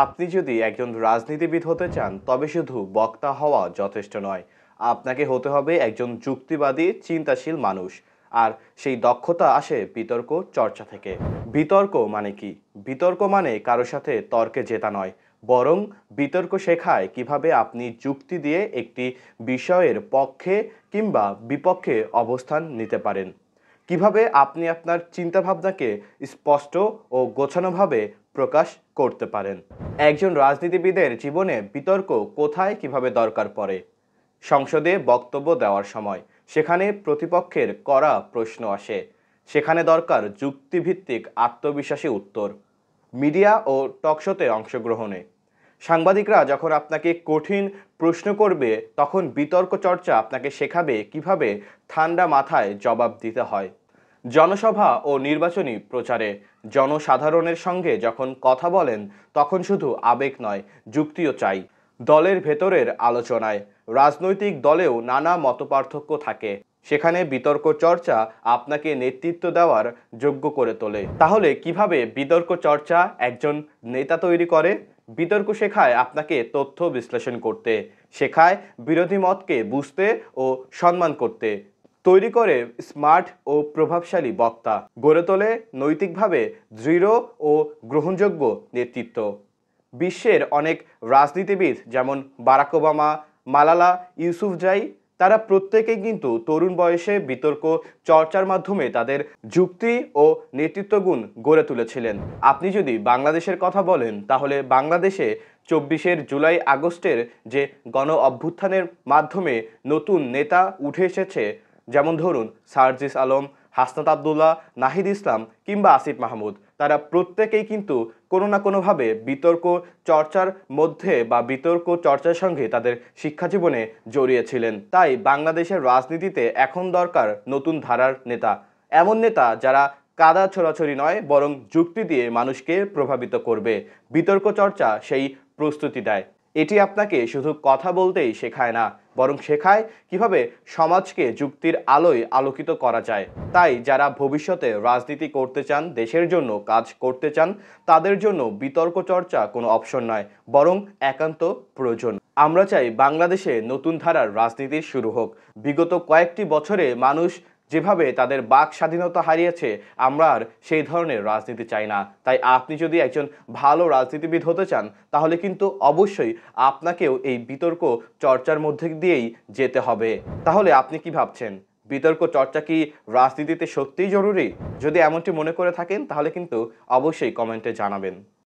আপনি যদি একজন রাজনীতিবিদ হতে চান তবে শুধু বক্তা হওয়া যথেষ্ট নয়। আপনাকে হতে হবে একজন যুক্তিবাদী চিন্তাশীল মানুষ। আর সেই দক্ষতা আসে বিতর্ক চর্চা থেকে। বিতর্ক মানে কি? বিতর্ক মানে কারো সাথে তর্কে জেতা নয়, বরং বিতর্ক শেখায় কিভাবে আপনি যুক্তি দিয়ে একটি বিষয়ের পক্ষে কিংবা বিপক্ষে অবস্থান নিতে পারেন, কিভাবে আপনি আপনার চিন্তাভাবনাকে স্পষ্ট ও গোছানোভাবে প্রকাশ করতে পারেন। একজন রাজনীতিবিদের জীবনে বিতর্ক কোথায় কিভাবে দরকার পড়ে? সংসদে বক্তব্য দেওয়ার সময়, সেখানে প্রতিপক্ষের কড়া প্রশ্ন আসে, সেখানে দরকার যুক্তিভিত্তিক আত্মবিশ্বাসী উত্তর। মিডিয়া ও টকশোতে অংশগ্রহণে সাংবাদিকরা যখন আপনাকে কঠিন প্রশ্ন করবে, তখন বিতর্ক চর্চা আপনাকে শেখাবে কিভাবে ঠান্ডা মাথায় জবাব দিতে হয়। জনসভা ও নির্বাচনী প্রচারে জনসাধারণের সঙ্গে যখন কথা বলেন, তখন শুধু আবেগ নয়, যুক্তিও চাই। দলের ভেতরের আলোচনায় রাজনৈতিক দলেও নানা মতপার্থক্য থাকে, সেখানে বিতর্ক চর্চা আপনাকে নেতৃত্ব দেওয়ার যোগ্য করে তোলে। তাহলে কিভাবে বিতর্ক চর্চা একজন নেতা তৈরি করে? বিতর্ক শেখায় আপনাকে তথ্য বিশ্লেষণ করতে, শেখায় বিরোধী মতকে বুঝতে ও সম্মান করতে, তৈরি করে স্মার্ট ও প্রভাবশালী বক্তা, গড়ে তোলে নৈতিকভাবে দৃঢ় ও গ্রহণযোগ্য নেতৃত্ব। বিশ্বের অনেক রাজনীতিবিদ যেমন বারাক ওবামা, মালালা ইউসুফজাই, তারা প্রত্যেকেই কিন্তু তরুণ বয়সে বিতর্ক চর্চার মাধ্যমে তাদের যুক্তি ও নেতৃত্বগুণ গড়ে তুলেছিলেন। আপনি যদি বাংলাদেশের কথা বলেন, তাহলে বাংলাদেশে 24 জুলাই আগস্টের যে গণ অভ্যুত্থানের মাধ্যমে নতুন নেতা উঠে এসেছে, যেমন ধরুন সার্জিস আলম, হাসনাত আবদুল্লাহ, নাহিদ ইসলাম কিংবা আসিফ মাহমুদ, তারা প্রত্যেকেই কিন্তু কোনো না কোনোভাবে বিতর্ক চর্চার মধ্যে বা বিতর্ক চর্চার সঙ্গে তাদের শিক্ষা জীবনে জড়িয়েছিলেন। তাই বাংলাদেশের রাজনীতিতে এখন দরকার নতুন ধারার নেতা, এমন নেতা যারা কাদা ছোড়াছড়ি নয়, বরং যুক্তি দিয়ে মানুষকে প্রভাবিত করবে। বিতর্ক চর্চা সেই প্রস্তুতি দেয়। এটি আপনাকে শুধু কথা বলতেই শেখায় না, বরং শেখায় কিভাবে সমাজকে যুক্তির আলোয় আলোকিত করা যায়। তাই যারা ভবিষ্যতে রাজনীতি করতে চান, দেশের জন্য কাজ করতে চান, তাদের জন্য বিতর্ক চর্চা কোনো অপশন নয়, বরং একান্ত প্রয়োজন। আমরা চাই বাংলাদেশে নতুন ধারার রাজনীতির শুরু হোক। বিগত কয়েকটি বছরে মানুষ যেভাবে তাদের বাক স্বাধীনতা হারিয়েছে, আমরা আর সেই ধরনের রাজনীতি চাই না। তাই আপনি যদি একজন ভালো রাজনীতিবিদ হতে চান, তাহলে কিন্তু অবশ্যই আপনাকেও এই বিতর্ক চর্চার মধ্যে দিয়েই যেতে হবে। তাহলে আপনি কি ভাবছেন, বিতর্ক চর্চা কি রাজনীতিতে সত্যিই জরুরি? যদি এমনটি মনে করে থাকেন, তাহলে কিন্তু অবশ্যই কমেন্টে জানাবেন।